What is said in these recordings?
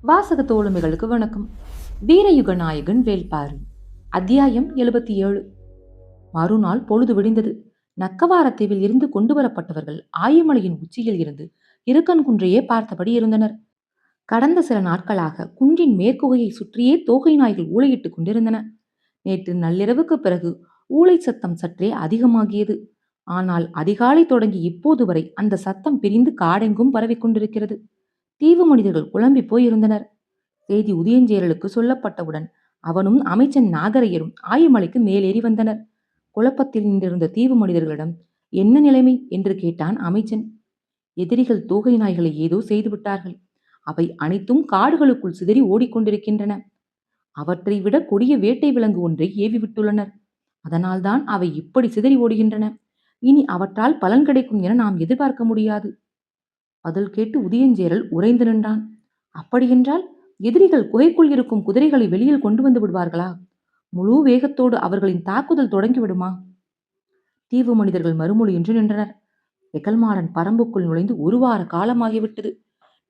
வாசக தோழமைகளுக்கு வணக்கம். வீரயுக நாயகன் வேள்பாரி. அத்தியாயம் 77. மறுநாள் பொழுது விடிந்தது. நக்கவாரத்தீவில் இருந்து கொண்டு வரப்பட்டவர்கள் ஆயமலையின் உச்சியில் இருந்து இருக்கன் குன்றையே பார்த்தபடி இருந்தனர். கடந்த சில நாட்களாக குன்றின் மேற்குகையை சுற்றியே தோகை நாய்கள் ஊளையிட்டுக் கொண்டிருந்தன. நேற்று நள்ளிரவுக்கு பிறகு ஊளை சத்தம் சற்றே அதிகமாகியது. ஆனால் அதிகாலை தொடங்கி இப்போது வரை அந்த சத்தம் பிரிந்து காடெங்கும் பரவிக்கொண்டிருக்கிறது. தீவு மனிதர்கள் குழம்பி போயிருந்தனர். செய்தி உதயஞ்சேரலுக்கு சொல்லப்பட்டவுடன் அவனும் அமைச்சன் நாகரையரும் ஆயமலைக்கு மேலேறி வந்தனர். குழப்பத்தில் நின்றிருந்த தீவு மனிதர்களிடம் என்ன நிலைமை என்று கேட்டான் அமைச்சன். எதிரிகள் தோகை நாய்களை ஏதோ செய்துவிட்டார்கள். அவை அனைத்தும் காடுகளுக்குள் சிதறி ஓடிக்கொண்டிருக்கின்றன. அவற்றை விட கொடிய வேட்டை விலங்கு ஒன்றை ஏவிவிட்டுள்ளனர். அதனால்தான் அவை இப்படி சிதறி ஓடுகின்றன. இனி அவற்றால் பலன் கிடைக்கும் என நாம் எதிர்பார்க்க முடியாது. பதில் கேட்டு உதயஞ்சேரல் உறைந்து நின்றான். அப்படியென்றால் எதிரிகள் குகைக்குள் இருக்கும் குதிரைகளை வெளியில் கொண்டு வந்து விடுவார்களா? முழு வேகத்தோடு அவர்களின் தாக்குதல் தொடங்கிவிடுமா? தீவு மனிதர்கள் மறுமொழியின்றி நின்றனர். வெகல்மாறன் பரம்புக்குள் நுழைந்து ஒரு வார காலமாகிவிட்டது.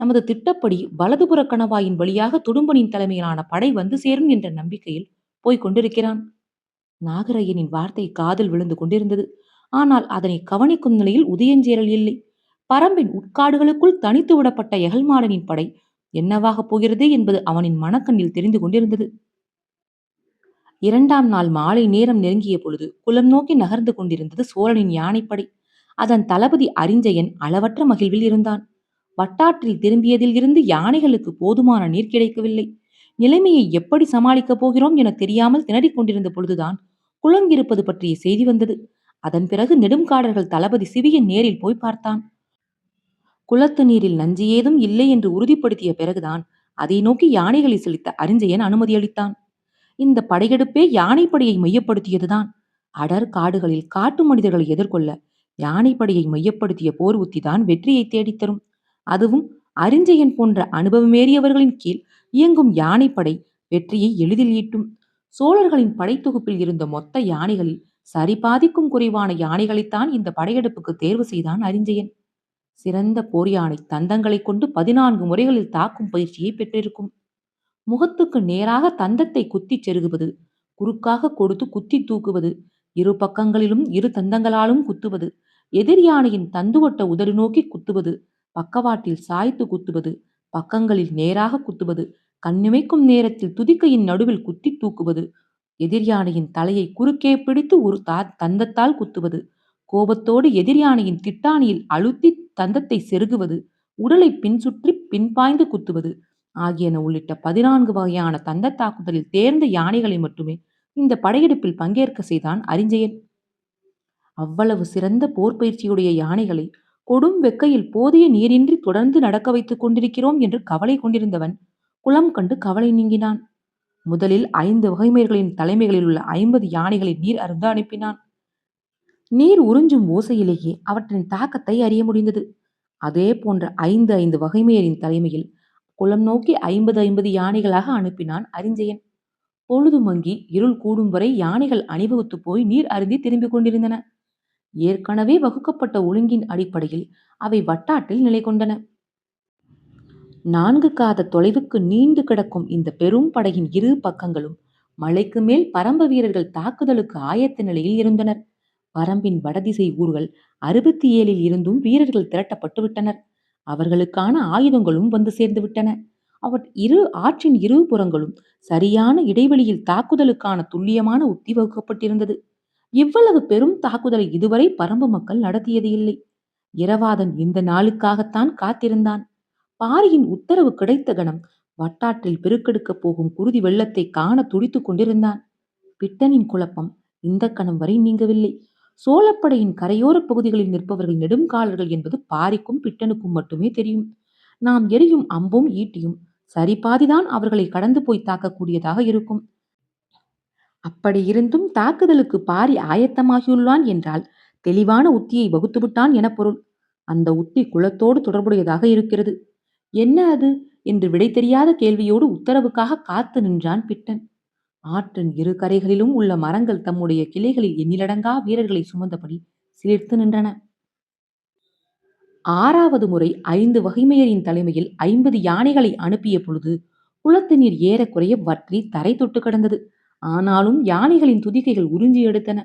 நமது திட்டப்படி வலதுபுற கணவாயின் வழியாக துடும்பனின் தலைமையிலான படை வந்து சேரும் என்ற நம்பிக்கையில் போய்க் கொண்டிருக்கிறான். நாகரையனின் வார்த்தை காதில் விழுந்து கொண்டிருந்தது. ஆனால் அதனை கவனிக்கும் நிலையில் உதயஞ்சேரல் இல்லை. பரம்பின் உட்காடுகளுக்குள் தனித்து விடப்பட்ட எகல்மாடனின் படை என்னவாகப் போகிறது என்பது அவனின் மனக்கண்ணில் தெரிந்து கொண்டிருந்தது. 2ஆம் நாள் மாலை நேரம் நெருங்கிய பொழுது குளம் நோக்கி நகர்ந்து கொண்டிருந்தது சோழனின் யானைப்படை. அதன் தளபதி அரிஞ்சயன் அளவற்ற மகிழ்வில் இருந்தான். வட்டாற்றில் திரும்பியதில் இருந்து யானைகளுக்கு போதுமான நீர் கிடைக்கவில்லை. நிலைமையை எப்படி சமாளிக்கப் போகிறோம் என தெரியாமல் திணறிக் கொண்டிருந்த பொழுதுதான் குளம் இருப்பது பற்றிய செய்தி வந்தது. அதன் பிறகு நெடுங்காடர்கள் தளபதி சிவியன் நேரில் போய் பார்த்தான். குளத்து நீரில் நஞ்சு ஏதும் இல்லை என்று உறுதிப்படுத்திய பிறகுதான் அதை நோக்கி யானைகளை செலுத்த அரிஞ்சயன் அனுமதியளித்தான். இந்த படையெடுப்பே யானைப்படையை மையப்படுத்தியதுதான். அடர் காடுகளில் காட்டு மனிதர்களை எதிர்கொள்ள யானைப்படையை மையப்படுத்திய போர் உத்திதான் வெற்றியை தேடித்தரும். அதுவும் அரிஞ்சயன் போன்ற அனுபவமேறியவர்களின் கீழ் இயங்கும் யானைப்படை வெற்றியை எளிதில் ஈட்டும். சோழர்களின் படைத்தொகுப்பில் இருந்த மொத்த யானைகளில் சரிபாதிக்கும் குறைவான யானைகளைத்தான் இந்த படையெடுப்புக்கு தேர்வு செய்தான் அரிஞ்சயன். சிறந்த போர் யானை தந்தங்களை கொண்டு 14 முறைகளில் தாக்கும் பயிற்சியை பெற்றிருக்கும். முகத்துக்கு நேராக தந்தத்தை குத்திச் செருகுவது, குறுக்காக கொடுத்து குத்தி தூக்குவது, இரு பக்கங்களிலும் இரு தந்தங்களாலும் குத்துவது, எதிர் யானையின் தந்துவட்ட உதடு நோக்கி குத்துவது, பக்கவாட்டில் சாய்த்து குத்துவது, பக்கங்களில் நேராக குத்துவது, கண்ணிமைக்கும் நேரத்தில் துதிக்கையின் நடுவில் குத்தி தூக்குவது, எதிர் யானையின் தலையை குறுக்கே பிடித்து ஒரு தந்தத்தால் குத்துவது, கோபத்தோடு எதிர் யானையின் திட்டானியில் அழுத்தி தந்தத்தை செருகுவது, உடலை பின் சுற்றி பின்பாய்ந்து குத்துவது ஆகியன உள்ளிட்ட 14 வகையான தந்த தாக்குதலில் தேர்ந்த யானைகளை மட்டுமே இந்த படையெடுப்பில் பங்கேற்க செய்தான் அரிஞ்சயன். அவ்வளவு சிறந்த போர் பயிற்சியுடைய யானைகளை கொடும் வெக்கையில் போதிய நீரின்றி தொடர்ந்து நடக்க வைத்துக் கொண்டிருக்கிறோம் என்று கவலை கொண்டிருந்தவன் குளம் கண்டு கவலை நீங்கினான். முதலில் 5 வகைமையர்களின் தலைமைகளில் உள்ள 50 யானைகளை நீர் அருந்த அனுப்பினான். நீர் உறிஞ்சும் ஓசையிலேயே அவற்றின் தாக்கத்தை அறிய முடிந்தது. அதே போன்ற 5 வகைமையரின் தலைமையில் குளம் நோக்கி 50 யானைகளாக அனுப்பினான் அரிஞ்சயன். பொழுது மங்கி இருள் கூடும் வரை யானைகள் அணிவகுத்து போய் நீர் அருந்தி திரும்பிக் கொண்டிருந்தன. ஏற்கனவே வகுக்கப்பட்ட ஒழுங்கின் அடிப்படையில் அவை வட்டாற்றில் நிலை கொண்டன. 4 காத தொலைவுக்கு நீண்டு கிடக்கும் இந்த பெரும் படையின் இரு பக்கங்களும் மலைக்கு மேல் பரம்ப வீரர்கள் தாக்குதலுக்கு ஆயத்த நிலையில் இருந்தனர். பரம்பின் வடதிசை ஊர்கள் 67 இருந்தும் வீரர்கள் திரட்டப்பட்டு விட்டனர். அவர்களுக்கான ஆயுதங்களும் வந்து சேர்ந்து விட்டன. ஆற்றின் இரு புறங்களும் சரியான இடைவெளியில் தாக்குதலுக்கான துல்லியமான உத்தி வகுக்கப்பட்டிருந்தது. இவ்வளவு பெரும் தாக்குதலை இதுவரை பரம்பு மக்கள் நடத்தியது இல்லை. இரவாதன் இந்த நாளுக்காகத்தான் காத்திருந்தான். பாரியின் உத்தரவு கிடைத்த கணம் வட்டாற்றில் பெருக்கெடுக்கப் போகும் குருதி வெள்ளத்தை காண துடித்துக் கொண்டிருந்தான். பிட்டனின் குழப்பம் இந்த கணம் வரை நீங்கவில்லை. சோழப்படையின் கரையோர பகுதிகளில் நிற்பவர்கள் நெடுங்காலர்கள் என்பது பாரிக்கும் பிட்டனுக்கும் மட்டுமே தெரியும். நாம் எரியும் அம்பும் ஈட்டியும் சரிபாதிதான் அவர்களை கடந்து போய் தாக்கக்கூடியதாக இருக்கும். அப்படி இருந்தும் தாக்குதலுக்கு பாரி ஆயத்தமாகியுள்ளான் என்றால் தெளிவான உத்தியை வகுத்துவிட்டான் என பொருள். அந்த உத்தி குலத்தோடு தொடர்புடையதாக இருக்கிறது. என்ன அது என்று விடை தெரியாத கேள்வியோடு உத்தரவுக்காக காத்து நின்றான் பிட்டன். ஆற்றின் இரு கரைகளிலும் உள்ள மரங்கள் தம்முடைய கிளைகளில் எண்ணிலடங்கா வீரர்களை சுமந்தபடி சிலிர்த்து நின்றன. 6வது முறை 5 வகைமையரின் தலைமையில் 50 யானைகளை அனுப்பிய பொழுது குளத்து நீர் ஏறக்குறைய வற்றி தரை தொட்டு கிடந்தது. ஆனாலும் யானைகளின் துதிக்கைகள் உறிஞ்சி எடுத்தன.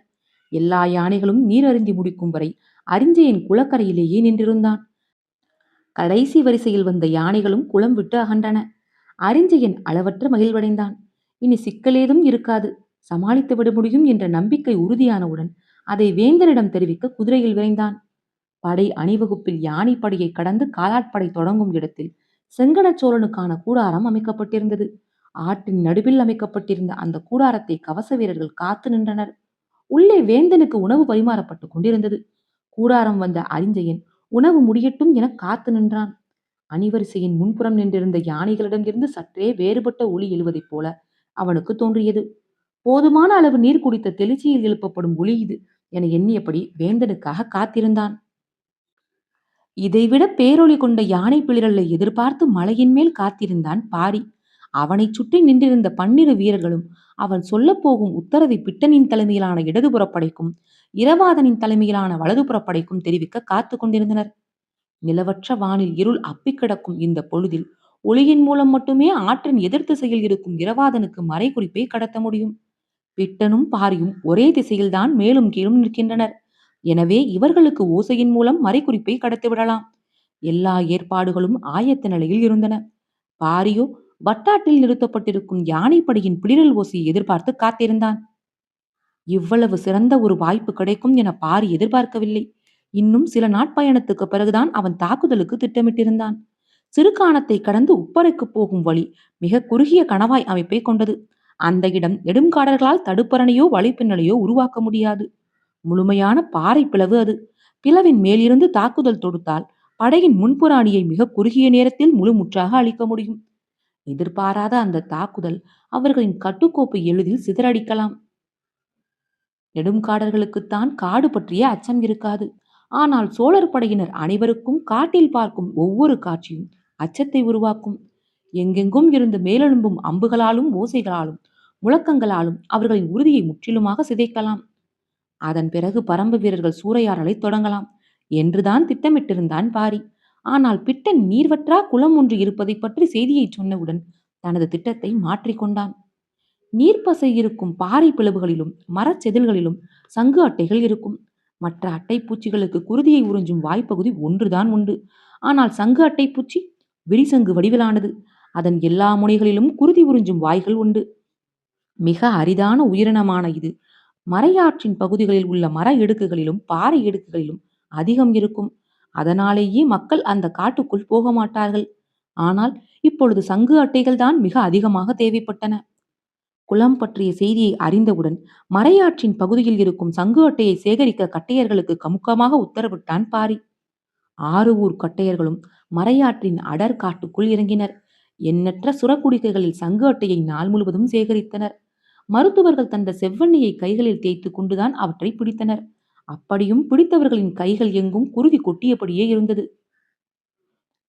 எல்லா யானைகளும் நீர் அருந்தி முடிக்கும் வரை அரிஞ்சயன் குளக்கரையிலேயே நின்றிருந்தான். கடைசி வரிசையில் வந்த யானைகளும் குளம் விட்டு அகன்றன. அரிஞ்சயன் அளவற்ற மகிழ்வடைந்தான். இனி சிக்கலேதும் இருக்காது, சமாளித்து விட முடியும் என்ற நம்பிக்கை உறுதியானவுடன் அதை வேந்தனிடம் தெரிவிக்க குதிரையில் விரைந்தான். படை அணிவகுப்பில் யானைப்படையை கடந்து காலாட்படை தொடங்கும் இடத்தில் செங்கணச்சோழனுக்கான கூடாரம் அமைக்கப்பட்டிருந்தது. ஆற்றின் நடுவில் அமைக்கப்பட்டிருந்த அந்த கூடாரத்தை கவச வீரர்கள் காத்து நின்றனர். உள்ளே வேந்தனுக்கு உணவு பரிமாறப்பட்டுக் கொண்டிருந்தது. கூடாரம் வந்த அரிஞ்சயன் உணவு முடியட்டும் என காத்து நின்றான். அணிவரிசையின் முன்புறம் நின்றிருந்த யானைகளிடமிருந்து சற்றே வேறுபட்ட ஒலி எழுவதைப் போல அவனுக்கு தோன்றியது. போதுமான அளவு நீர் குடித்த தெளிச்சியில் எழுப்பப்படும் ஒலி இது என எண்ணியபடி வேந்தனுக்காக காத்திருந்தான். இதைவிட பேரொளி கொண்ட யானை பிளிரலை எதிர்பார்த்து மலையின் மேல் காத்திருந்தான் பாரி. அவனைச் சுற்றி நின்றிருந்த 12 வீரர்களும் அவன் சொல்லப் போகும் உத்தரவை பிட்டனின் தலைமையிலான இடதுபுறப்படைக்கும் இரவாதனின் தலைமையிலான வலதுபுறப்படைக்கும் தெரிவிக்க காத்து கொண்டிருந்தனர். நிலவற்ற வானில் இருள் அப்பிக் கிடக்கும் இந்த பொழுதில் ஒளியின் மூலம் மட்டுமே ஆற்றின் எதிர் திசையில் இருக்கும் இரவாதனுக்கு மறைகுறிப்பை கடத்த முடியும். பிட்டனும் பாரியும் ஒரே திசையில்தான் மேலும் கீழும் நிற்கின்றனர். எனவே இவர்களுக்கு ஓசையின் மூலம் மறைகுறிப்பை கடத்திவிடலாம். எல்லா ஏற்பாடுகளும் ஆயத்த நிலையில் இருந்தன. பாரியோ வட்டாட்டில் நிறுத்தப்பட்டிருக்கும் யானைப்படையின் பிளிரல் ஓசையை எதிர்பார்த்து காத்திருந்தான். இவ்வளவு சிறந்த ஒரு வாய்ப்பு கிடைக்கும் என பாரி எதிர்பார்க்கவில்லை. இன்னும் சில நாட்பயணத்துக்கு பிறகுதான் அவன் தாக்குதலுக்கு திட்டமிட்டிருந்தான். சிறுகானத்தை கடந்து உப்பரைக்கு போகும் வழி மிக குறுகிய கணவாய் அமைப்பை கொண்டது. அந்த இடம் நெடுங்காடர்களால் தடுப்பரணையோ வலைப்பின்னலையோ உருவாக்க முடியாது. முழுமையான பாறை பிளவு அது. பிளவின் மேலிருந்து தாக்குதல் தொடுத்தால் படையின் முன்புற அணியை மிக குறுகிய நேரத்தில் முழுமுற்றாக அழிக்க முடியும். எதிர்பாராத அந்த தாக்குதல் அவர்களின் கட்டுக்கோப்பை எளிதில் சிதறடிக்கலாம். நெடுங்காடர்களுக்குத்தான் காடு பற்றிய அச்சம் இருக்காது. ஆனால் சோழர் படையினர் அனைவருக்கும் காட்டில் பார்க்கும் ஒவ்வொரு காட்சியும் அச்சத்தை உருவாக்கும். எங்கெங்கும் இருந்து மேலெழும்பும் அம்புகளாலும் ஓசைகளாலும் முழக்கங்களாலும் அவர்களின் உறுதியை முற்றிலுமாக சிதைக்கலாம். அதன் பிறகு பரம்பு வீரர்கள் சூறையாடலை தொடங்கலாம் என்றுதான் திட்டமிட்டிருந்தான் பாரி. ஆனால் பிட்டன் நீர்வற்றா குளம் ஒன்று இருப்பதை பற்றி செய்தியை சொன்னவுடன் தனது திட்டத்தை மாற்றிக்கொண்டான். நீர்ப்பசை இருக்கும் பாறை பிளவுகளிலும் மரச்செதில்களிலும் சங்கு அட்டைகள் இருக்கும். மற்ற அட்டைப்பூச்சிகளுக்கு குருதியை உறிஞ்சும் வாய்ப்பகுதி ஒன்றுதான் உண்டு. ஆனால் சங்கு அட்டைப்பூச்சி விரிசங்கு வடிவிலானது. அதன் எல்லா முனைகளிலும் குருதி உறிஞ்சும் வாய்கள் உண்டு. மிக அரிதான உயிரினமான இது மறையாற்றின் பகுதிகளில் உள்ள மர இடுக்குகளிலும் பாறை இடுக்குகளிலும் அதிகம் இருக்கும். அதனாலேயே மக்கள் அந்த காட்டுக்குள் போக மாட்டார்கள். ஆனால் இப்பொழுது சங்கு அட்டைகள் தான் மிக அதிகமாக தேவைப்பட்டன. குளம் பற்றிய செய்தியை அறிந்தவுடன் மறையாற்றின் பகுதியில் இருக்கும் சங்கு அட்டையை சேகரிக்க கட்டையர்களுக்கு கமுக்கமாக உத்தரவிட்டான் பாரி. 6 ஊர் கட்டையர்களும் மறையாற்றின் அடர் காட்டுக்குள் இறங்கினர். எண்ணற்ற சுரக்குடிக்கைகளில் சங்கு அட்டையை நாள் முழுவதும் சேகரித்தனர். மருத்துவர்கள் தந்த செவ்வெண்ணெயை கைகளில் தேய்த்து கொண்டுதான் அவற்றை பிடித்தனர். அப்படியும் பிடித்தவர்களின் கைகள் எங்கும் குருதி கொட்டியபடியே இருந்தது.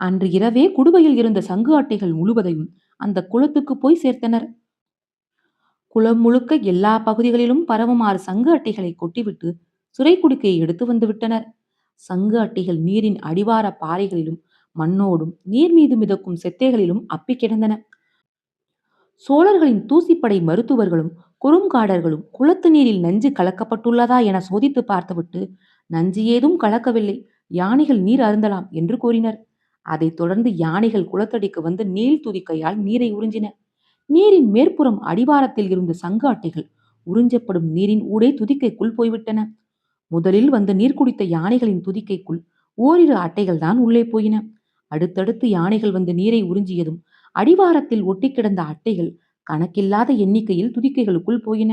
அன்று இரவே குடுவையில் இருந்த சங்கு அட்டைகள் முழுவதையும் அந்த குளத்துக்கு போய் சேர்த்தனர். குளம் முழுக்க எல்லா பகுதிகளிலும் பரவுமாறு சங்கு அட்டைகளை கொட்டிவிட்டு சுரை குடுக்கையை எடுத்து வந்து விட்டனர். சங்கு அட்டைகள் நீரின் அடிவார பாறைகளிலும் மண்ணோடும் நீர் மீது மிதக்கும் செத்தைகளிலும் அப்பி கிடந்தன. சோழர்களின் தூசிப்படை மருத்துவர்களும் குறுங்காடர்களும் குளத்து நீரில் நஞ்சு கலக்கப்பட்டுள்ளதா என சோதித்து பார்த்துவிட்டு நஞ்சு ஏதும் கலக்கவில்லை, யானைகள் நீர் அருந்தலாம் என்று கூறினர். அதைத் தொடர்ந்து யானைகள் குளத்தடிக்கு வந்து நீள் துதிக்கையால் நீரை உறிஞ்சின. நீரின் மேற்புறம் அடிவாரத்தில் இருந்த சங்கு அட்டைகள் உறிஞ்சப்படும் நீரின் ஊடே துதிக்கைக்குள் போய்விட்டன. முதலில் வந்து நீர் குடித்த யானைகளின் துதிக்கைக்குள் ஓரிரு அட்டைகள் தான் உள்ளே போயின. அடுத்தடுத்து யானைகள் வந்து நீரை உறிஞ்சியதும் அடிவாரத்தில் ஒட்டி கிடந்த அட்டைகள் கணக்கில்லாத எண்ணிக்கையில் துதிக்கைகளுக்குள் போயின.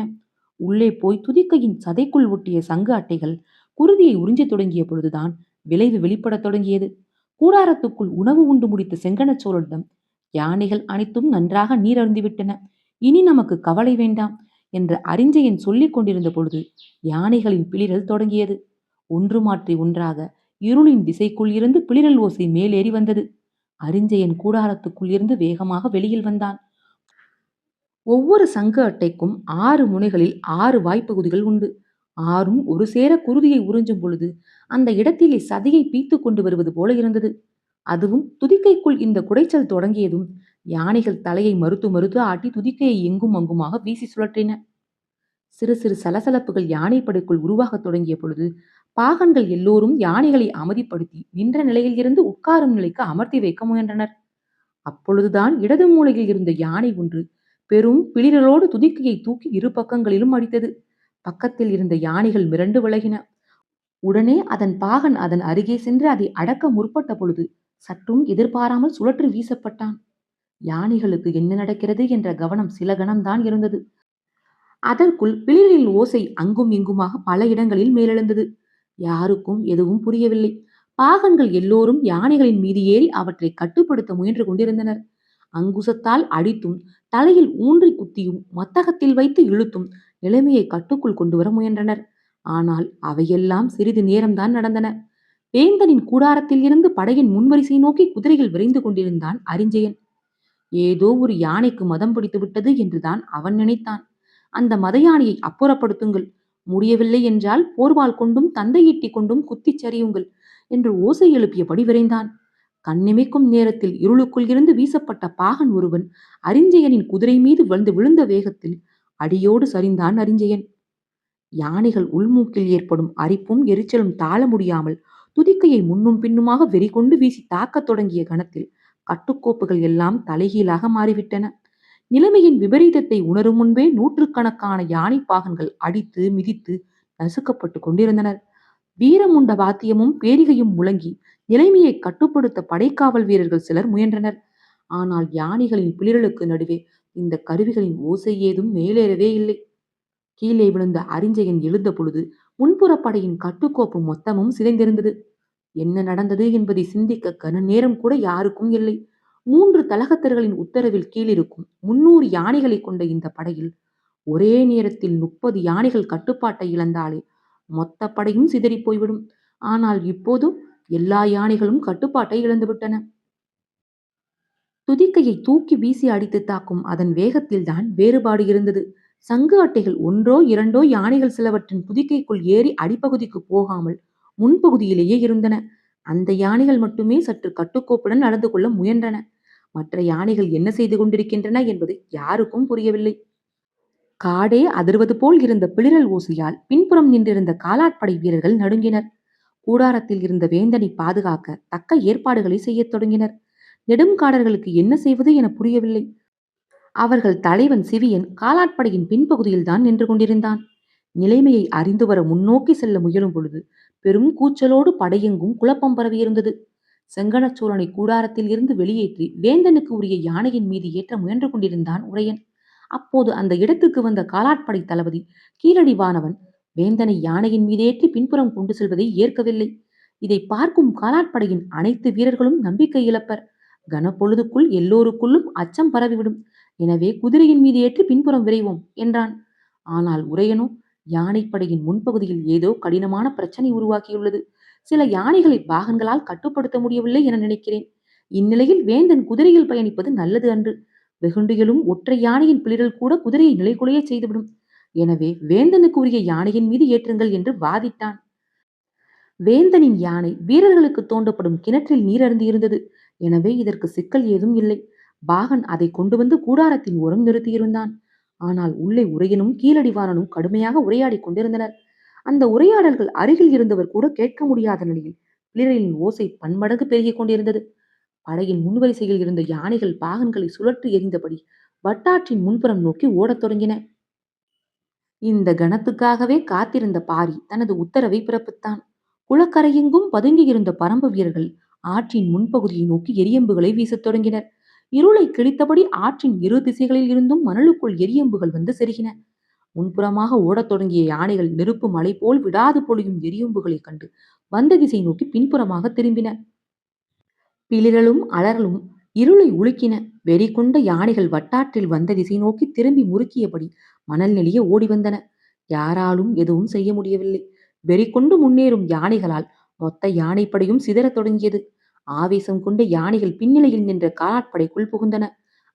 உள்ளே போய் துதிக்கையின் சதைக்குள் ஒட்டிய சங்கு அட்டைகள் குருதியை உறிஞ்சத் தொடங்கிய பொழுதுதான் விளைவு வெளிப்படத் தொடங்கியது. கூடாரத்துக்குள் உணவு உண்டு முடித்த செங்கணச்சோழனிடம் யானைகள் அனைத்தும் நன்றாக நீர் அருந்திவிட்டன, இனி நமக்கு கவலை வேண்டாம் என்று அரிஞ்சயன் சொல்லிக் கொண்டிருந்த பொழுது யானைகளின் பிளிரல் தொடங்கியது. ஒன்று மாற்றி ஒன்றாக இருளின் திசைக்குள் இருந்து பிளிரல் ஓசை மேலேறி வந்தது. அரிஞ்சயன் கூடாரத்துக்குள் இருந்து வேகமாக வெளியில் வந்தான். ஒவ்வொரு சங்கு அட்டைக்கும் 6 முனைகளில் 6 வாய்ப்பகுதிகள் உண்டு. ஆறும் ஒரு சேர குருதியை உறிஞ்சும் பொழுது அந்த இடத்திலே சதையை பீத்து கொண்டு வருவது போல இருந்தது. அதுவும் துதிக்கைக்குள் இந்த குடைச்சல் தொடங்கியதும் யானைகள் தலையை மறுத்து மறுத்து ஆட்டி துதிக்கையை எங்கும் அங்குமாக வீசி சுழற்றின. சிறு சிறு சலசலப்புகள் யானைப்படைக்குள் உருவாகத் தொடங்கிய பொழுது பாகன்கள் எல்லோரும் யானைகளை அமைதிப்படுத்தி நின்ற நிலையில் இருந்து உட்காரும் நிலைக்கு அமர்த்தி வைக்க முயன்றனர். அப்பொழுதுதான் இடது மூலையில் இருந்த யானை ஒன்று பெரும் பிளிரலோடு துதிக்கையை தூக்கி இரு பக்கங்களிலும் அடித்தது. பக்கத்தில் இருந்த யானைகள் மிரண்டு விலகின. உடனே அதன் பாகன் அதன் அருகே சென்று அதை அடக்க முற்பட்ட பொழுது சற்றும் எதிர்பாராமல் சுழற்றி வீசப்பட்டான். யானைகளுக்கு என்ன நடக்கிறது என்ற கவனம் சில கணம்தான் இருந்தது. அதற்குள் பிளிரின் ஓசை அங்கும் இங்குமாக பல இடங்களில் மேலெழுந்தது. யாருக்கும் எதுவும் புரியவில்லை. பாகன்கள் எல்லோரும் யானைகளின் மீது ஏறி அவற்றை கட்டுப்படுத்த முயன்று கொண்டிருந்தனர். அங்குசத்தால் அடித்தும் தலையில் ஊன்றி குத்தியும் மத்தகத்தில் வைத்து இழுத்தும் நிலைமையை கட்டுக்குள் கொண்டு வர முயன்றனர். ஆனால் அவையெல்லாம் சிறிது நேரம்தான் நடந்தன. வேந்தனின் கூடாரத்தில் இருந்து படையின் முன்வரிசை நோக்கி குதிரைகள் விரைந்து கொண்டிருந்தான் அரிஞ்சயன். ஏதோ ஒரு யானைக்கு மதம் பிடித்து விட்டது என்றுதான் அவன் நினைத்தான். அந்த மத யானையை அப்புறப்படுத்துங்கள், முடியவில்லை என்றால் போர்வாள் கொண்டும் தந்தையீட்டி கொண்டும் குத்திச் சரியுங்கள் என்று ஓசை எழுப்பியபடி விரைந்தான். கண்ணிமைக்கும் நேரத்தில் இருளுக்குள் இருந்து வீசப்பட்ட பாகன் ஒருவன் அரிஞ்சயனின் குதிரை மீது வந்து விழுந்த வேகத்தில் அடியோடு சரிந்தான் அரிஞ்சயன். யானைகள் உள்மூக்கில் ஏற்படும் அரிப்பும் எரிச்சலும் தாழ முடியாமல் துதிக்கையை முன்னும் பின்னுமாக வெறி கொண்டு வீசி தாக்கத் தொடங்கிய கணத்தில் கட்டுக்கோப்புகள் எல்லாம் தலைகீழாக மாறிவிட்டன. நிலைமையின் விபரீதத்தை உணரும் முன்பே நூற்றுக்கணக்கான யானை பாகன்கள் அடித்து மிதித்து நசுக்கப்பட்டு கொண்டிருந்தனர். வீரமுண்ட வாத்தியமும் பேரிகையும் முழங்கி நிலைமையை கட்டுப்படுத்த படைக்காவல் வீரர்கள் சிலர் முயன்றனர். ஆனால் யானைகளின் பிளிரலுக்கு நடுவே இந்த கருவிகளின் ஓசை ஏதும் மேலேறவே இல்லை. கீழே விழுந்த அரிஞ்சயன் எழுந்த பொழுது முன்புற படையின் கட்டுக்கோப்பு மொத்தமும் சிதைந்திருந்தது. என்ன நடந்தது என்பதை சிந்திக்க கன நேரம் கூட யாருக்கும் இல்லை. 3 தலகத்தர்களின் உத்தரவில் கீழிருக்கும் 300 யானைகளை கொண்ட இந்த படையில் ஒரே நேரத்தில் 30 யானைகள் கட்டுப்பாட்டை இழந்தாலே மொத்த படையும் சிதறி போய்விடும். ஆனால் இப்போது எல்லா யானைகளும் கட்டுப்பாட்டை இழந்துவிட்டன. துதிக்கையை தூக்கி வீசி அடித்து தாக்கும் அதன் வேகத்தில்தான் வேறுபாடு இருந்தது. சங்கு அட்டைகள் ஒன்றோ இரண்டோ யானைகள் சிலவற்றின் துதிக்கைக்குள் ஏறி அடிப்பகுதிக்கு போகாமல் முன்பகுதியிலேயே இருந்தன. அந்த யானைகள் மட்டுமே சற்று கட்டுக்கோப்புடன் நடந்து கொள்ள முயன்றன. மற்ற யானைகள் என்ன செய்து கொண்டிருக்கின்றன என்பது யாருக்கும் புரியவில்லை. காடே அதிர்வது போல் இருந்த பிளிரல் ஓசையால் பின்புறம் நின்றிருந்த காலாட்படை வீரர்கள் நடுங்கினர். கூடாரத்தில் இருந்த வேந்தனை பாதுகாக்க தக்க ஏற்பாடுகளை செய்யத் தொடங்கினர். நெடுங்காடர்களுக்கு என்ன செய்வது என புரியவில்லை. அவர்கள் தலைவன் சிவியன் காலாட்படையின் பின்பகுதியில் தான் நின்று கொண்டிருந்தான். நிலைமையை அறிந்து வர முன்னோக்கி செல்ல முயலும் பொழுது பெரும் கூச்சலோடு படையெங்கும் குழப்பம் பரவியிருந்தது. செங்கணச்சோழனை கூடாரத்தில் இருந்து வெளியேற்றி வேந்தனுக்கு உரிய யானையின் மீது ஏற்ற முயன்று கொண்டிருந்தான் உரையன். அப்போது அந்த இடத்துக்கு வந்த காலாட்படை தளபதி கீழடிவானவன் வேந்தனை யானையின் மீதேற்றி பின்புறம் கொண்டு செல்வதை ஏற்கவில்லை. இதை பார்க்கும் காலாட்படையின் அனைத்து வீரர்களும் நம்பிக்கை இழப்பர். கனப்பொழுதுக்குள் எல்லோருக்குள்ளும் அச்சம் பரவிவிடும். எனவே குதிரையின் மீது ஏற்றி பின்புறம் விரைவோம் என்றான். ஆனால் உரையனோ யானைப்படையின் முன்பகுதியில் ஏதோ கடினமான பிரச்சனை உருவாக்கியுள்ளது. சில யானைகளை பாகன்களால் கட்டுப்படுத்த முடியவில்லை என நினைக்கிறேன். இந்நிலையில் வேந்தன் குதிரையில் பயணிப்பது நல்லது அன்று. வெகுண்டு எழும் ஒற்றை யானையின் பிளிரல் கூட குதிரையை நிலைகுலைய செய்துவிடும். எனவே வேந்தனுக்கு உரிய யானையின் மீது ஏற்றுங்கள் என்று வாதிட்டான். வேந்தனின் யானை வீரர்களுக்கு தோண்டப்படும் கிணற்றில் நீர் அருந்தியிருந்தது. எனவே இதற்கு சிக்கல் ஏதும் இல்லை. பாகன் அதை கொண்டு வந்து கூடாரத்தின் ஓரம் நிறுத்தியிருந்தான். ஆனால் உள்ளே உரையனும் கீழடிவாரனும் கடுமையாக உரையாடிக் கொண்டிருந்தனர். அந்த உரையாடல்கள் அருகில் இருந்தவர் கூட கேட்க முடியாத நிலையில் பிளிரலின் ஓசை பன்மடங்கு பெருகிக் கொண்டிருந்தது. படையின் முன்வரிசையில் இருந்த யானைகள் பாகன்களை சுழற்றி எறிந்தபடி வட்டாற்றின் முன்புறம் நோக்கி ஓடத் தொடங்கின. இந்த கணத்துக்காகவே காத்திருந்த பாரி தனது உத்தரவை பிறப்பித்தான். குளக்கரையெங்கும் பதுங்கியிருந்த பரம்பு வீரர்கள் ஆற்றின் முன்பகுதியை நோக்கி எரியம்புகளை வீசத் தொடங்கினர். இருளை கிழித்தபடி ஆற்றின் இரு திசைகளில் இருந்தும் மணலுக்குள் எரியம்புகள் வந்து செருகின. முன்புறமாக ஓடத் தொடங்கிய யானைகள் நெருப்பு மலை போல் விடாது பொழியும் எரியம்புகளைக் கண்டு வந்த திசை நோக்கி பின்புறமாக திரும்பின. பிளிரலும் அலறலும் இருளை உலுக்கின. வெறி கொண்ட யானைகள் வட்டாற்றில் வந்த திசை நோக்கி திரும்பி முறுக்கியபடி மணல் நெளிய ஓடி வந்தன. யாராலும் எதுவும் செய்ய முடியவில்லை. வெறி கொண்டு முன்னேறும் யானைகளால் மொத்த யானைப்படையும் சிதறத் தொடங்கியது. ஆவேசம் கொண்ட யானைகள் பின்னிலையில் நின்ற காலாட்படைக்குள் புகுந்தன.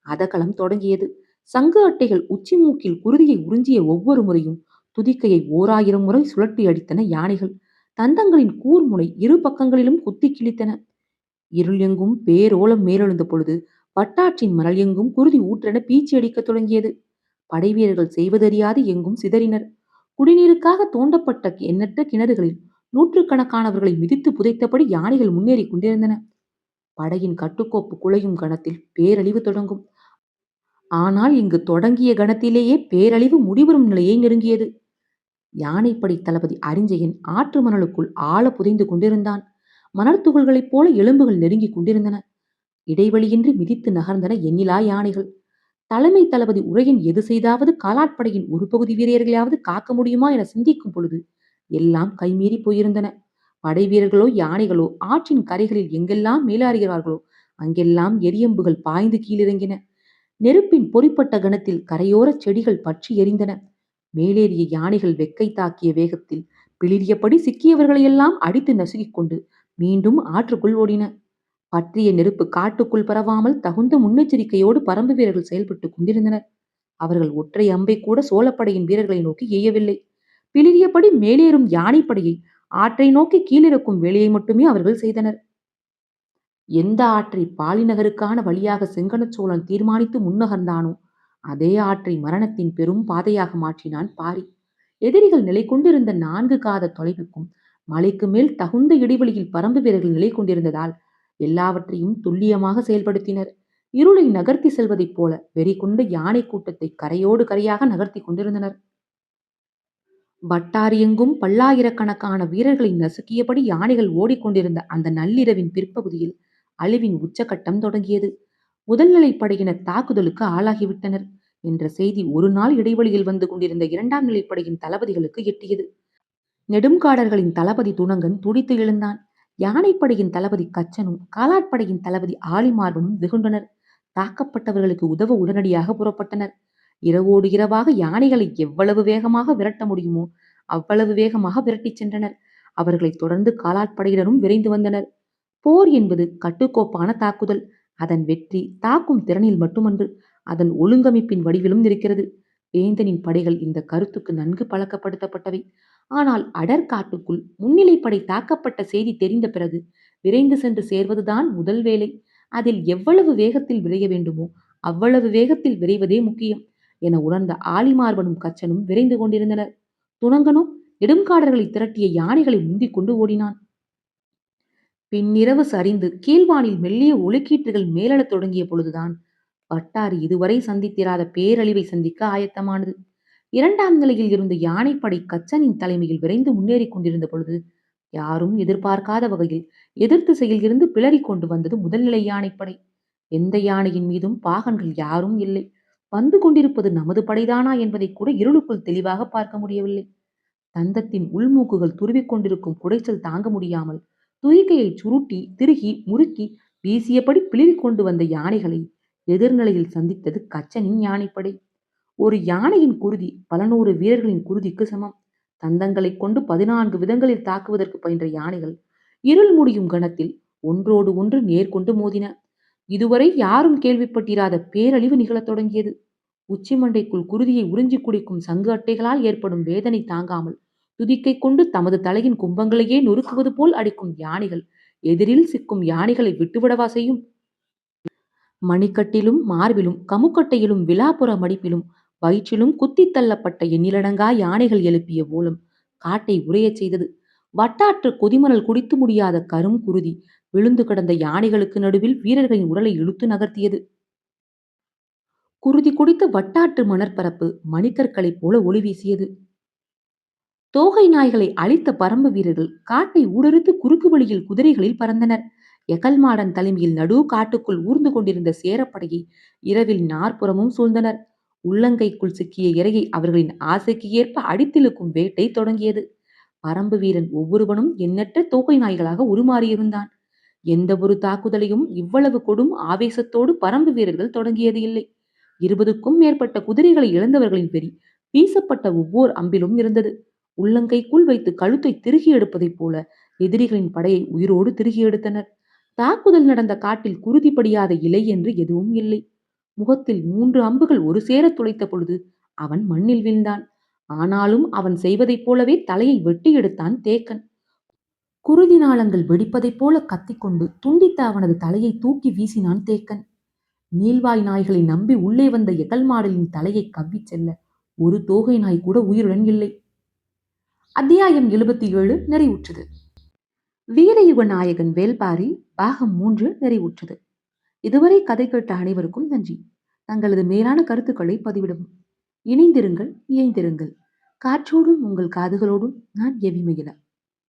அதகளம் தொடங்கியது. சங்கு அட்டைகள் உச்சி மூக்கில் குருதியை உறிஞ்சிய ஒவ்வொரு முறையும் துதிக்கையை 1000 முறை சுழற்றி அடித்தன யானைகள். தந்தங்களின் கூர்முனை இரு பக்கங்களிலும் குத்தி கிழித்தன. இருள் எங்கும் பேரோலம் மேலெழுந்த பொழுது வட்டாற்றின் மணல் எங்கும் குருதி ஊற்றென பீச்சி அடிக்கத் தொடங்கியது. படைவீரர்கள் செய்வதறியாது எங்கும் சிதறினர். குடிநீருக்காக தோண்டப்பட்ட எண்ணற்ற கிணறுகளில் நூற்றுக்கணக்கானவர்களை மிதித்து புதைத்தபடி யானைகள் முன்னேறி கொண்டிருந்தன. படையின் கட்டுக்கோப்பு குலையும் கணத்தில் பேரழிவு தொடங்கும். ஆனால் இங்கு தொடங்கிய கணத்திலேயே பேரழிவு முடிவரும் நிலையை நெருங்கியது. யானைப்படை தளபதி அரிஞ்சயன் ஆற்று மணலுக்குள் ஆழ புதைந்து கொண்டிருந்தான். மணற்துகள்களைப் போல எலும்புகள் நெருங்கிக் கொண்டிருந்தன. இடைவெளியின்றி மிதித்து நகர்ந்தன எண்ணிலா யானைகள். தலைமை தளபதி உரையின் எது செய்தாவது காலாட்படையின் ஒரு பகுதி வீரர்களையாவது காக்க முடியுமா என சிந்திக்கும் பொழுது எல்லாம் கைமீறி போயிருந்தன. படை வீரர்களோ யானைகளோ ஆற்றின் கரைகளில் எங்கெல்லாம் மேலாறுகிறார்களோ அங்கெல்லாம் எரியம்புகள் பாய்ந்து கீழிறங்கின. நெருப்பின் பொறிப்பட்ட கணத்தில் கரையோர செடிகள் பற்றி எரிந்தன. மேலேறிய யானைகள் வெக்கை தாக்கிய வேகத்தில் பிளிரியபடி சிக்கியவர்களையெல்லாம் அடித்து நசுக்கிக் கொண்டு மீண்டும் ஆற்றுக்குள் ஓடின. பற்றிய நெருப்பு காட்டுக்குள் பரவாமல் தகுந்த முன்னெச்சரிக்கையோடு பரம்பு வீரர்கள் செயல்பட்டுக் கொண்டிருந்தனர். அவர்கள் ஒற்றை அம்பை கூட சோழப்படையின் வீரர்களை நோக்கி எய்யவில்லை. பிளிரியபடி மேலேறும் யானைப்படையை ஆற்றை நோக்கி கீழிறக்கும் வேலையை மட்டுமே அவர்கள் செய்தனர். எந்த ஆற்றை பாலிநகருக்கான வழியாக செங்கணச் சோழன் தீர்மானித்து முன்னகர்ந்தானோ அதே ஆற்றை மரணத்தின் பெரும் பாதையாக மாற்றினான் பாரி. எதிரிகள் நிலை கொண்டிருந்த 4 காத தொலைவுக்கும் மலைக்கு மேல் தகுந்த இடைவெளியில் பரம்பு வீரர்கள் நிலை கொண்டிருந்ததால் எல்லாவற்றையும் துல்லியமாக செயல்படுத்தினர். இருளை நகர்த்தி செல்வதைப் போல வெறி கொண்ட யானை கூட்டத்தை கரையோடு கரையாக நகர்த்தி கொண்டிருந்தனர். வட்டார் எங்கும் பல்லாயிரக்கணக்கான வீரர்களை நசுக்கியபடி யானைகள் ஓடிக்கொண்டிருந்த அந்த நள்ளிரவின் பிற்பகுதியில் அழிவின் உச்சகட்டம் தொடங்கியது. முதல்நிலை படையினர் தாக்குதலுக்கு ஆளாகிவிட்டனர் என்ற செய்தி ஒரு நாள் இடைவெளியில் வந்து கொண்டிருந்த 2ஆம் நிலைப்படையின் தளபதிகளுக்கு எட்டியது. நெடுங்காடர்களின் தளபதி துணங்கன் துடித்து எழுந்தான். யானைப்படையின் தளபதி கச்சனும் காலாட்படையின் தளபதி ஆலிமார்பனும் வெகுண்டனர். தாக்கப்பட்டவர்களுக்கு உதவ உடனடியாக புறப்பட்டனர். இரவோடு இரவாக யானைகளை எவ்வளவு வேகமாக விரட்ட முடியுமோ அவ்வளவு வேகமாக விரட்டிச் சென்றனர். அவர்களைத் தொடர்ந்து காலாட்படையினரும் விரைந்து வந்தனர். போர் என்பது கட்டுக்கோப்பான தாக்குதல். அதன் வெற்றி தாக்கும் திறனில் மட்டுமன்று, அதன் ஒழுங்கமைப்பின் வடிவிலும் இருக்கிறது. வேந்தனின் படைகள் இந்த கருத்துக்கு நன்கு பழக்கப்படுத்தப்பட்டவை. ஆனால் அடர்காட்டுக்குள் முன்னிலைப்படை தாக்கப்பட்ட செய்தி தெரிந்த பிறகு விரைந்து சென்று சேர்வதுதான் முதல் வேலை. அதில் எவ்வளவு வேகத்தில் விரைய வேண்டுமோ அவ்வளவு வேகத்தில் விரைவதே முக்கியம் என உணர்ந்த ஆலிமார்பனும் கச்சனும் விரைந்து கொண்டிருந்தனர். துணங்கனோ நெடுங்காடர்களை திரட்டிய யானைகளை முந்திக் கொண்டு ஓடினான். பின்னிரவு சரிந்து கீழ்வானில் மெல்லிய ஒளிக்கீற்றுகள் மேலெழத் தொடங்கிய பொழுதுதான் வட்டாறு இதுவரை சந்தித்திராத பேரழிவை சந்திக்க ஆயத்தமானது. 2ஆம் நிலையில் இருந்த யானைப்படை கச்சனின் தலைமையில் விரைந்து முன்னேறி கொண்டிருந்த பொழுது யாரும் எதிர்பார்க்காத வகையில் எதிர் திசையில் இருந்து பிளறிக் கொண்டு வந்தது முதல்நிலை யானைப்படை. எந்த யானையின் மீதும் பாகன்கள் யாரும் இல்லை. வந்து கொண்டிருப்பது நமது படைதானா என்பதை கூட இருளுக்குள் தெளிவாக பார்க்க முடியவில்லை. தந்தத்தின் உள்மூக்குகள் துருவிக் கொண்டிருக்கும் குடைச்சல் தாங்க முடியாமல் துதிக்கையை சுருட்டி திருகி முறுக்கி வீசியபடி பிளிரிக் கொண்டு வந்த யானைகளை எதிர்நிலையில் சந்தித்தது கச்சனின் யானைப்படை. ஒரு யானையின் குருதி பல 100 வீரர்களின் குருதிக்கு சமம். தந்தங்களைக் கொண்டு 14 விதங்களில் தாக்குவதற்கு பயின்ற யானைகள் இருள் முடியும் கணத்தில் ஒன்றோடு ஒன்று நேர்கொண்டு மோதின. இதுவரை யாரும் கேள்விப்பட்டிராத பேரழிவு நிகழத் தொடங்கியது. உச்சிமண்டைக்குள் குருதியை உறிஞ்சி குடிக்கும் சங்கு அட்டைகளால் ஏற்படும் வேதனை தாங்காமல் துதிக்கை கொண்டு தமது தலையின் கும்பங்களையே நொறுக்குவது போல் அடிக்கும் யானைகள் எதிரில் சிக்கும் யானைகளை விட்டுவிடவா செய்யும்? மணிக்கட்டிலும் மார்பிலும் கமுக்கட்டையிலும் விழாப்புற மடிப்பிலும் வயிற்றிலும் குத்தி தள்ளப்பட்ட எண்ணிலடங்கா யானைகள் எழுப்பிய ஓலம் காட்டை உறையச் செய்தது. வட்டாற்று கொதிமணல் குடித்து முடியாத கரும் குருதி விழுந்து கிடந்த யானைகளுக்கு நடுவில் வீரர்களின் உடலை இழுத்து நகர்த்தியது. குருதி குடித்த வட்டாற்று மணற்பரப்பு மணிக்கற்களைப் போல ஒளி வீசியது. தோகை நாய்களை அழித்த பரம்பு வீரர்கள் காட்டை ஊடறுத்து குறுக்கு வழியில் குதிரைகளில் பறந்தனர். எகல்மாடன் தலைமையில் நடு காட்டுக்குள் ஊர்ந்து கொண்டிருந்த சேரப்படையை இரவில் நாற்புறமும் சூழ்ந்தனர். உள்ளங்கைக்குள் சிக்கிய இரையை அவர்களின் ஆசைக்கு ஏற்ப அடித்திழுக்கும் வேட்டை தொடங்கியது. பரம்பு வீரன் ஒவ்வொருவனும் எண்ணற்ற தோகை நாய்களாக உருமாறியிருந்தான். எந்த ஒரு தாக்குதலையும் இவ்வளவு கொடும் ஆவேசத்தோடு பரம்பு வீரர்கள் தொடங்கியது இல்லை. 20க்கும் மேற்பட்ட குதிரைகளை இழந்தவர்களின் வெறி வீசப்பட்ட ஒவ்வொரு அம்பிலும் இருந்தது. உள்ளங்கைக்குள் வைத்து கழுத்தை திருகி எடுப்பதைப் போல எதிரிகளின் படையை உயிரோடு திருகி எடுத்தனர். தாக்குதல் நடந்த காட்டில் குருதிப்படியாத இலை என்று எதுவும் இல்லை. முகத்தில் 3 அம்புகள் ஒரு சேர துளைத்த பொழுது அவன் மண்ணில் வீழ்ந்தான். ஆனாலும் அவன் செய்வதைப் போலவே தலையை வெட்டி எடுத்தான் தேக்கன். குருதி நாளங்கள் வெடிப்பதைப் போல கத்திக்கொண்டு துண்டித்த அவனது தலையை தூக்கி வீசினான் தேக்கன். நீள்வாய் நாய்களை நம்பி உள்ளே வந்த எகல் மாடலின் தலையை கவ்விச் செல்ல ஒரு தோகை நாய் கூட உயிருடன் இல்லை. அத்தியாயம் 77 நிறைவுற்றது. வீரயுக நாயகன் வேல்பாரி பாகம் 3 நிறைவுற்றது. இதுவரை கதை கேட்ட அனைவருக்கும் நன்றி. தங்களது மேலான கருத்துக்களை பதிவிடவும். இணைந்திருங்கள், இயைந்திருங்கள். காற்றோடும் உங்கள் காதுகளோடும் நான் எவி மகிழ.